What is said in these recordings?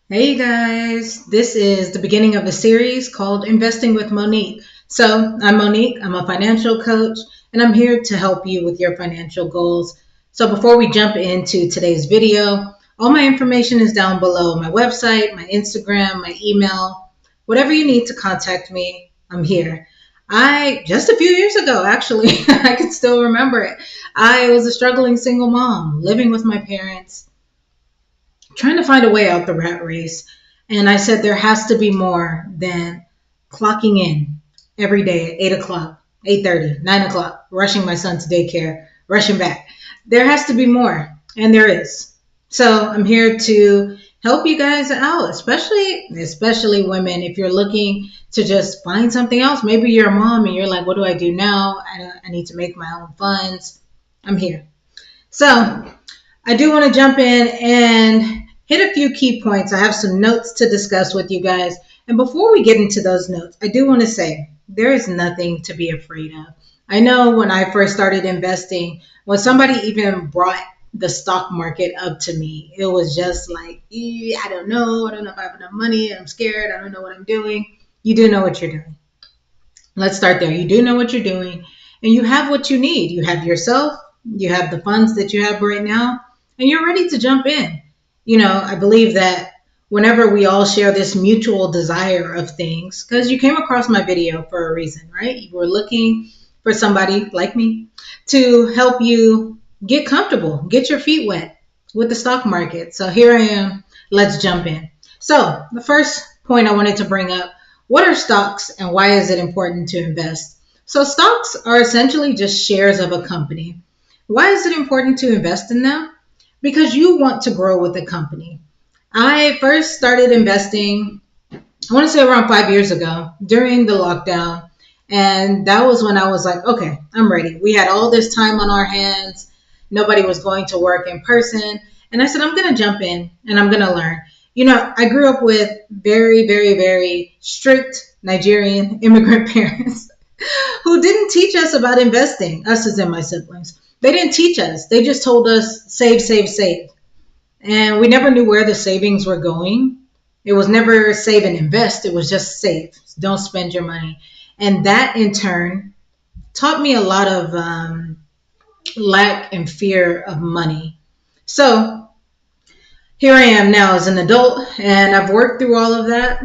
Hey guys, this is the beginning of a series called Investing with Monique. So, I'm Monique, I'm a financial coach, and I'm here to help you with your financial goals. So, before we jump into today's video, all my information is down below: my website, my Instagram, my email, whatever you need to contact me, I'm here. Just a few years ago, actually, I can still remember it. I was a struggling single mom living with my parents trying to find a way out the rat race. And I said, there has to be more than clocking in every day at 8 o'clock, 8:30, 9 o'clock, rushing my son to daycare, rushing back. There has to be more. And there is. So I'm here to help you guys out, especially women. If you're looking to just find something else, maybe you're a mom and you're like, what do I do now? I need to make my own funds. I'm here. So I do want to jump in and hit a few key points. I have some notes to discuss with you guys. And before we get into those notes, I do want to say there is nothing to be afraid of. I know when I first started investing, when somebody even brought the stock market up to me, it was just like, I don't know. I don't know if I have enough money. I'm scared. I don't know what I'm doing. You do know what you're doing. Let's start there. You do know what you're doing, and you have what you need. You have yourself, you have the funds that you have right now, and you're ready to jump in. I believe that whenever we all share this mutual desire of things, because you came across my video for a reason, right? You were looking for somebody like me to help you get comfortable, get your feet wet with the stock market. So here I am. Let's jump in. So the first point I wanted to bring up: what are stocks and why is it important to invest? So, stocks are essentially just shares of a company. Why is it important to invest in them? Because you want to grow with the company. I first started investing, I want to say around 5 years ago during the lockdown. And that was when I was like, okay, I'm ready. We had all this time on our hands. Nobody was going to work in person. And I said, I'm going to jump in and I'm going to learn. I grew up with very, very, very strict Nigerian immigrant parents who didn't teach us about investing, us as in my siblings. They didn't teach us. They just told us save, save, save. And we never knew where the savings were going. It was never save and invest. It was just save. Don't spend your money. And that in turn taught me a lot of lack and fear of money. So here I am now as an adult, and I've worked through all of that,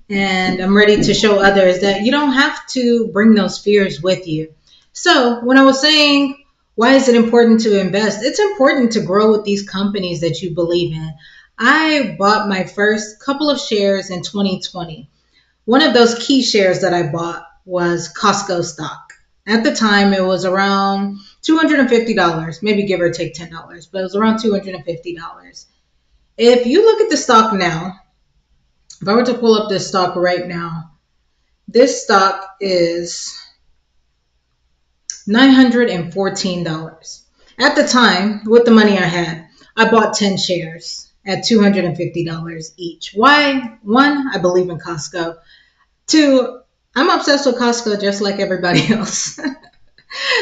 and I'm ready to show others that you don't have to bring those fears with you. So when I was saying, why is it important to invest? It's important to grow with these companies that you believe in. I bought my first couple of shares in 2020. One of those key shares that I bought was Costco stock. At the time, it was around $250, maybe give or take $10, but it was around $250. If you look at the stock now, if I were to pull up this stock right now, this stock is $914. At the time, with the money I had, I bought 10 shares at $250 each. Why? One, I believe in Costco. Two, I'm obsessed with Costco just like everybody else.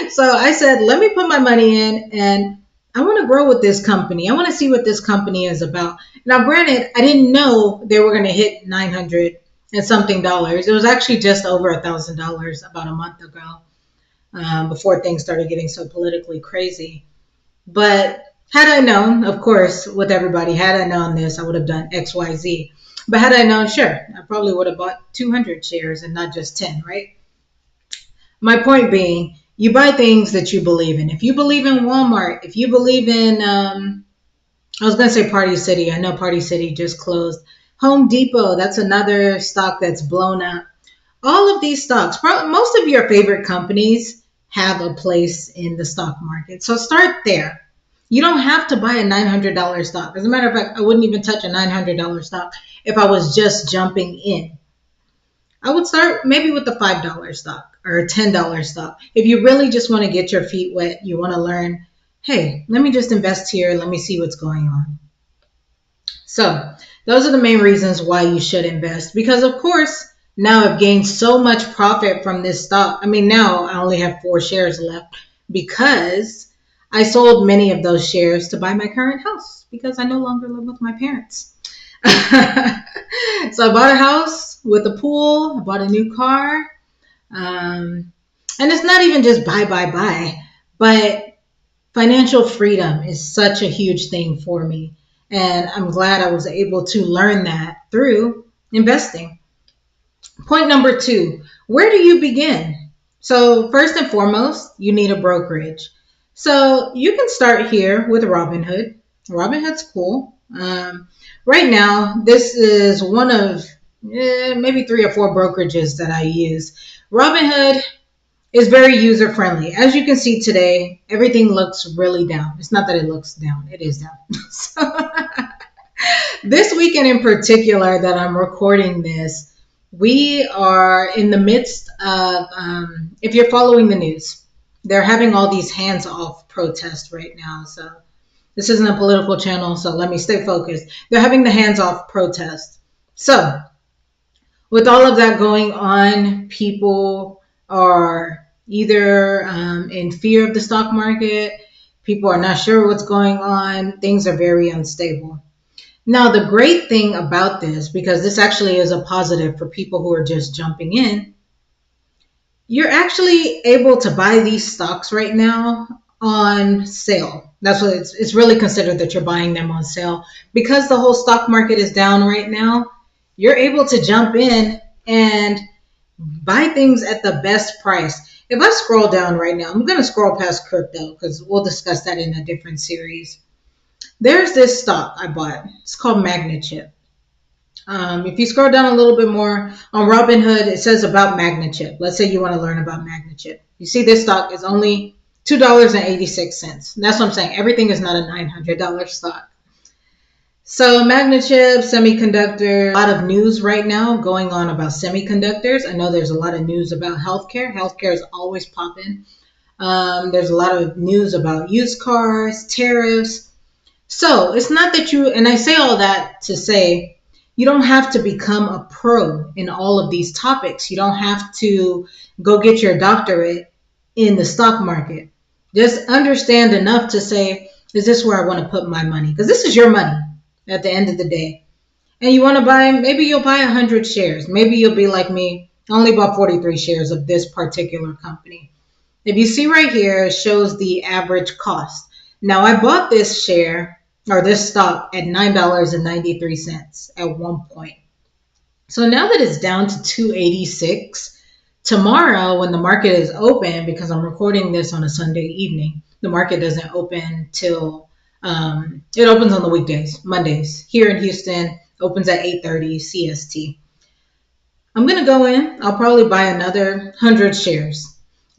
So I said, let me put my money in, and I want to grow with this company. I want to see what this company is about. Now, granted, I didn't know they were going to hit 900 and something dollars. It was actually just over $1,000 about a month ago, before things started getting so politically crazy. But had I known, of course, with everybody, had I known this, I would have done X, Y, Z. But had I known, sure, I probably would have bought 200 shares and not just 10, right? My point being, you buy things that you believe in. If you believe in Walmart, if you believe in, I was going to say Party City. I know Party City just closed. Home Depot, that's another stock that's blown up. All of these stocks, probably most of your favorite companies have a place in the stock market. So start there. You don't have to buy a $900 stock. As a matter of fact, I wouldn't even touch a $900 stock if I was just jumping in. I would start maybe with the $5 stock or a $10 stock. If you really just want to get your feet wet, you want to learn, hey, let me just invest here. Let me see what's going on. So those are the main reasons why you should invest. Because of course, now I've gained so much profit from this stock. I mean, now I only have 4 shares left because I sold many of those shares to buy my current house because I no longer live with my parents. So I bought a house with a pool. I bought a new car. Um, and it's not even just buy, but financial freedom is such a huge thing for me. And I'm glad I was able to learn that through investing. Point number two, where do you begin? So, first and foremost, you need a brokerage. So, you can start here with Robinhood. Robinhood's cool. Right now, this is one of maybe three or four brokerages that I use. Robinhood is very user friendly. As you can see today, everything looks really down. It's not that it looks down, it is down. So, this weekend in particular that I'm recording this, we are in the midst of, if you're following the news, they're having all these hands off protests right now. So this isn't a political channel, so let me stay focused. They're having the hands off protest. So with all of that going on, people are either in fear of the stock market, people are not sure what's going on, things are very unstable. Now, the great thing about this, because this actually is a positive for people who are just jumping in, you're actually able to buy these stocks right now on sale. That's what it's really considered that you're buying them on sale. Because the whole stock market is down right now, you're able to jump in and buy things at the best price. If I scroll down right now, I'm going to scroll past crypto because we'll discuss that in a different series. There's this stock I bought. It's called Magnachip. If you scroll down a little bit more on Robinhood, it says about Magnachip. Let's say you want to learn about Magnachip. You see this stock is only $2.86. That's what I'm saying. Everything is not a $900 stock. So Magnachip, semiconductor, a lot of news right now going on about semiconductors. I know there's a lot of news about healthcare. Healthcare is always popping. There's a lot of news about used cars, tariffs. So it's not that you, and I say all that to say, you don't have to become a pro in all of these topics. You don't have to go get your doctorate in the stock market. Just understand enough to say, is this where I want to put my money? Because this is your money at the end of the day. And you want to buy, maybe you'll buy 100 shares. Maybe you'll be like me, I only bought 43 shares of this particular company. If you see right here, it shows the average cost. Now, I bought this share or this stock at $9.93 at one point. So now that it's down to 286, tomorrow when the market is open, because I'm recording this on a Sunday evening, the market doesn't open till it opens on the weekdays, Mondays. Here in Houston, opens at 8:30 CST. I'm going to go in. I'll probably buy another 100 shares.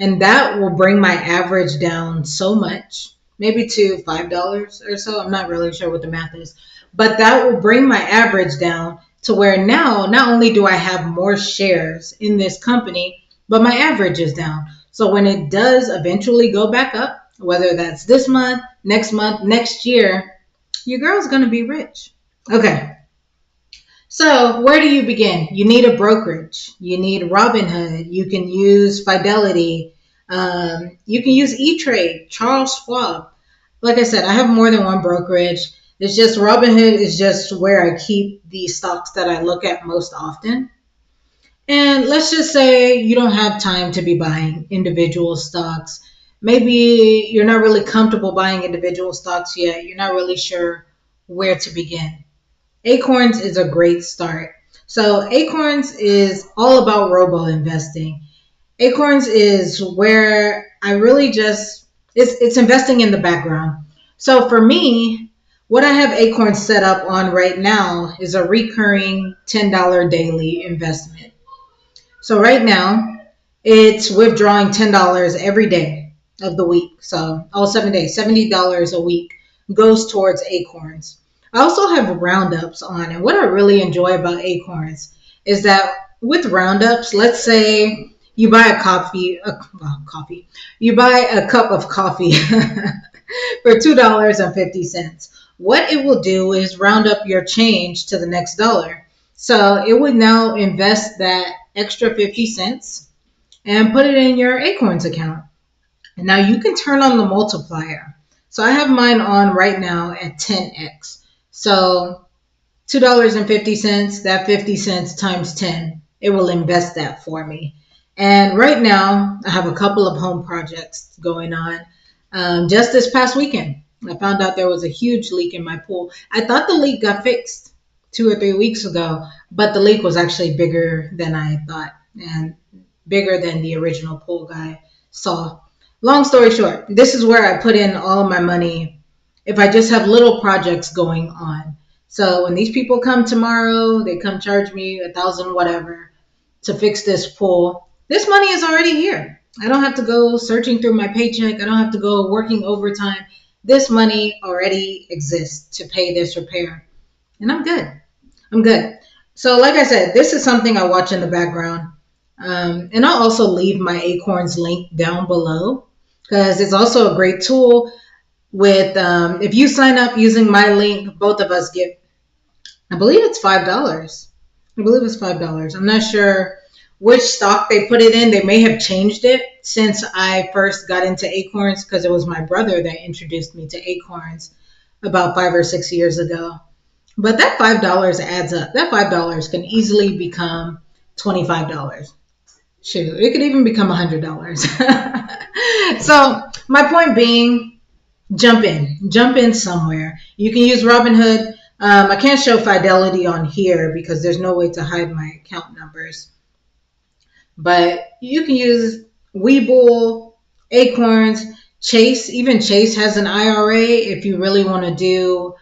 And that will bring my average down so much, maybe to $5 or so. I'm not really sure what the math is. But that will bring my average down to where now, not only do I have more shares in this company, but my average is down. So when it does eventually go back up, whether that's this month, next year, your girl's going to be rich. Okay. So where do you begin? You need a brokerage. You need Robinhood. You can use Fidelity. You can use E-Trade, Charles Schwab. Like I said, I have more than one brokerage. It's just Robinhood is just where I keep the stocks that I look at most often. And let's just say you don't have time to be buying individual stocks. Maybe you're not really comfortable buying individual stocks yet. You're not really sure where to begin. Acorns is a great start. So Acorns is all about robo investing. Acorns is where I really just it's investing in the background. So for me, what I have Acorns set up on right now is a recurring $10 daily investment. So right now, it's withdrawing $10 every day of the week. So all 7 days, $70 a week goes towards Acorns. I also have roundups on, and what I really enjoy about Acorns is that with roundups, let's say you buy you buy a cup of coffee for $2.50. What it will do is round up your change to the next dollar. So it would now invest that extra 50 cents and put it in your Acorns account. And now you can turn on the multiplier. So I have mine on right now at 10x. So $2.50, that 50 cents times 10, it will invest that for me. And right now, I have a couple of home projects going on. Just this past weekend, I found out there was a huge leak in my pool. I thought the leak got fixed 2 or 3 weeks ago, but the leak was actually bigger than I thought and bigger than the original pool guy saw. Long story short, this is where I put in all my money if I just have little projects going on. So when these people come tomorrow, they come charge me 1,000 whatever to fix this pool. This money is already here. I don't have to go searching through my paycheck. I don't have to go working overtime. This money already exists to pay this repair. And I'm good. I'm good. So like I said, this is something I watch in the background. And I'll also leave my Acorns link down below because it's also a great tool with if you sign up using my link, both of us get, I believe it's $5. I believe it's $5. I'm not sure which stock they put it in. They may have changed it since I first got into Acorns because it was my brother that introduced me to Acorns about 5 or 6 years ago. But that $5 adds up. That $5 can easily become $25. Shoot, it could even become $100. So my point being, jump in somewhere. You can use Robinhood. I can't show Fidelity on here because there's no way to hide my account numbers. But you can use Webull, Acorns, Chase. Even Chase has an IRA if you really want to do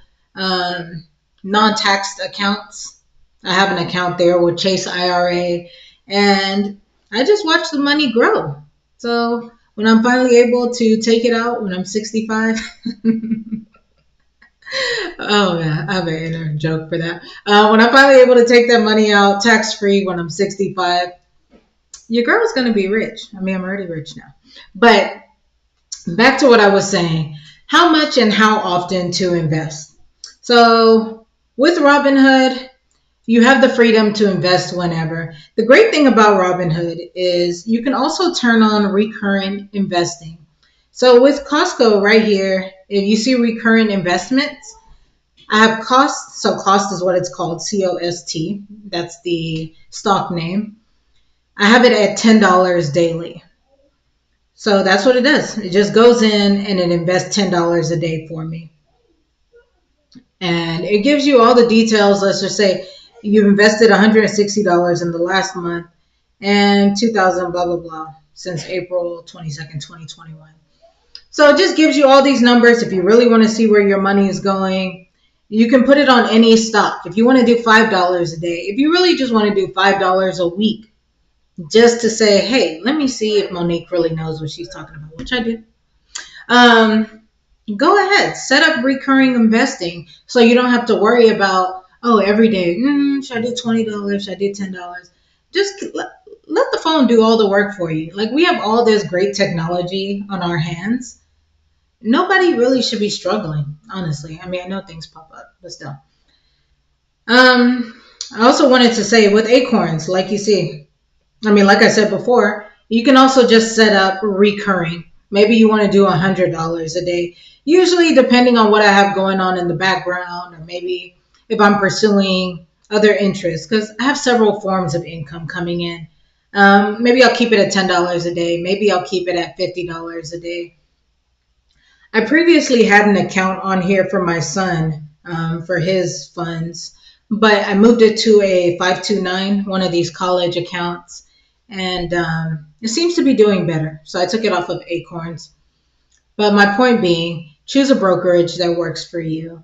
non-taxed accounts. I have an account there with Chase IRA, and I just watch the money grow. So when I'm finally able to take it out when I'm 65, oh yeah, I have an inner joke for that. When I'm finally able to take that money out tax free when I'm 65, your girl's gonna be rich. I mean, I'm already rich now. But back to what I was saying, how much and how often to invest. So with Robinhood, you have the freedom to invest whenever. The great thing about Robinhood is you can also turn on recurrent investing. So with Costco right here, if you see recurrent investments, I have cost. So cost is what it's called, COST. That's the stock name. I have it at $10 daily. So that's what it does. It just goes in and it invests $10 a day for me. And it gives you all the details. Let's just say you've invested $160 in the last month and 2000 blah, blah, blah since April 22nd, 2021. So it just gives you all these numbers. If you really want to see where your money is going, you can put it on any stock. If you want to do $5 a day, if you really just want to do $5 a week, just to say, hey, let me see if Monique really knows what she's talking about, which I do. Go ahead, set up recurring investing so you don't have to worry about, oh, every day, should I do $20? Should I do $10? Just let the phone do all the work for you. Like, we have all this great technology on our hands. Nobody really should be struggling, honestly. I mean, I know things pop up, but still. I also wanted to say with Acorns, like you see, like I said before, you can also just set up recurring. Maybe you want to do $100 a day. Usually, depending on what I have going on in the background, or maybe if I'm pursuing other interests, because I have several forms of income coming in. Maybe I'll keep it at $10 a day. Maybe I'll keep it at $50 a day. I previously had an account on here for my son for his funds, but I moved it to a 529, one of these college accounts, and it seems to be doing better. So I took it off of Acorns. But my point being, choose a brokerage that works for you.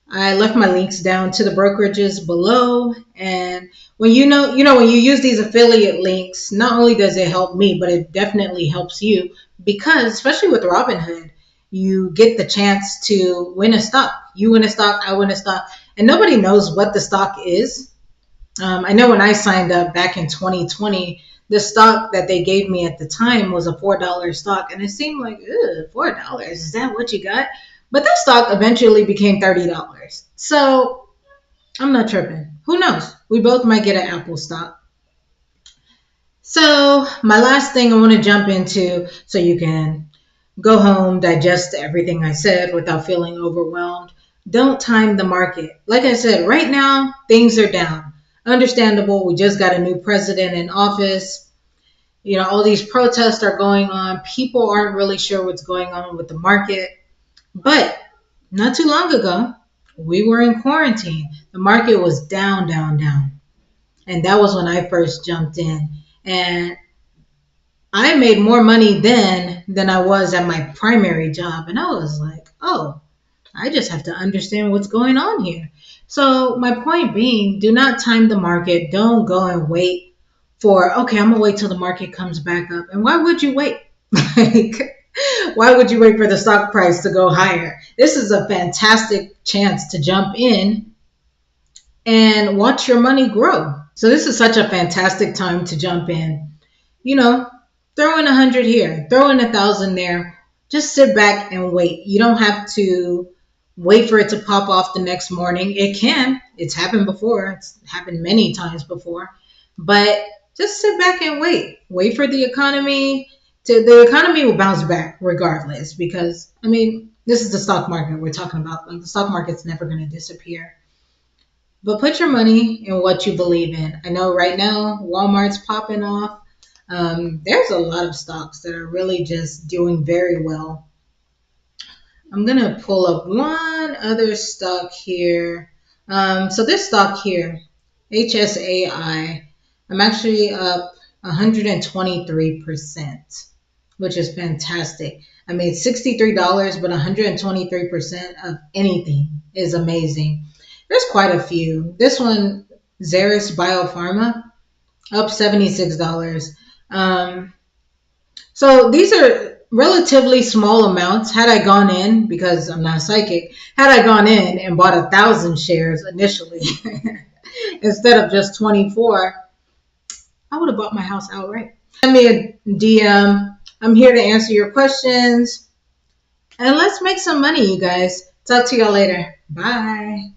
I left my links down to the brokerages below. And when when you use these affiliate links, not only does it help me, but it definitely helps you because, especially with Robinhood, you get the chance to win a stock. You win a stock, I win a stock, and nobody knows what the stock is. I know when I signed up back in 2020, the stock that they gave me at the time was a $4 stock, and it seemed like, $4, is that what you got? But that stock eventually became $30. So I'm not tripping. Who knows? We both might get an Apple stock. So my last thing I want to jump into so you can go home, digest everything I said without feeling overwhelmed. Don't time the market. Like I said, right now, things are down. Understandable. We just got a new president in office. All these protests are going on. People aren't really sure what's going on with the market. But not too long ago, we were in quarantine. The market was down, down, down. And that was when I first jumped in. And I made more money then than I was at my primary job. And I was like, oh, I just have to understand what's going on here. So, my point being, do not time the market. Don't go and wait for, okay, I'm going to wait till the market comes back up. And why would you wait? Like, why would you wait for the stock price to go higher? This is a fantastic chance to jump in and watch your money grow. So, this is such a fantastic time to jump in. you know, Throw in 100 here, throw in 1,000 there. Just sit back and wait. You don't have to wait for it to pop off the next morning. It can. It's happened before. It's happened many times before. But just sit back and wait. Wait for the economy the economy will bounce back regardless because this is the stock market we're talking about. Like, the stock market's never going to disappear. But put your money in what you believe in. I know right now Walmart's popping off. There's a lot of stocks that are really just doing very well. I'm going to pull up one other stock here. So this stock here, HSAI, I'm actually up 123%, which is fantastic. I made $63, but 123% of anything is amazing. There's quite a few. This one, Xeris Biopharma, up $76. So these are relatively small amounts. Had I gone in, because I'm not psychic, had I gone in and bought 1,000 shares initially instead of just 24, I would have bought my house outright. Send me a DM. I'm here to answer your questions. And let's make some money, you guys. Talk to y'all later. Bye.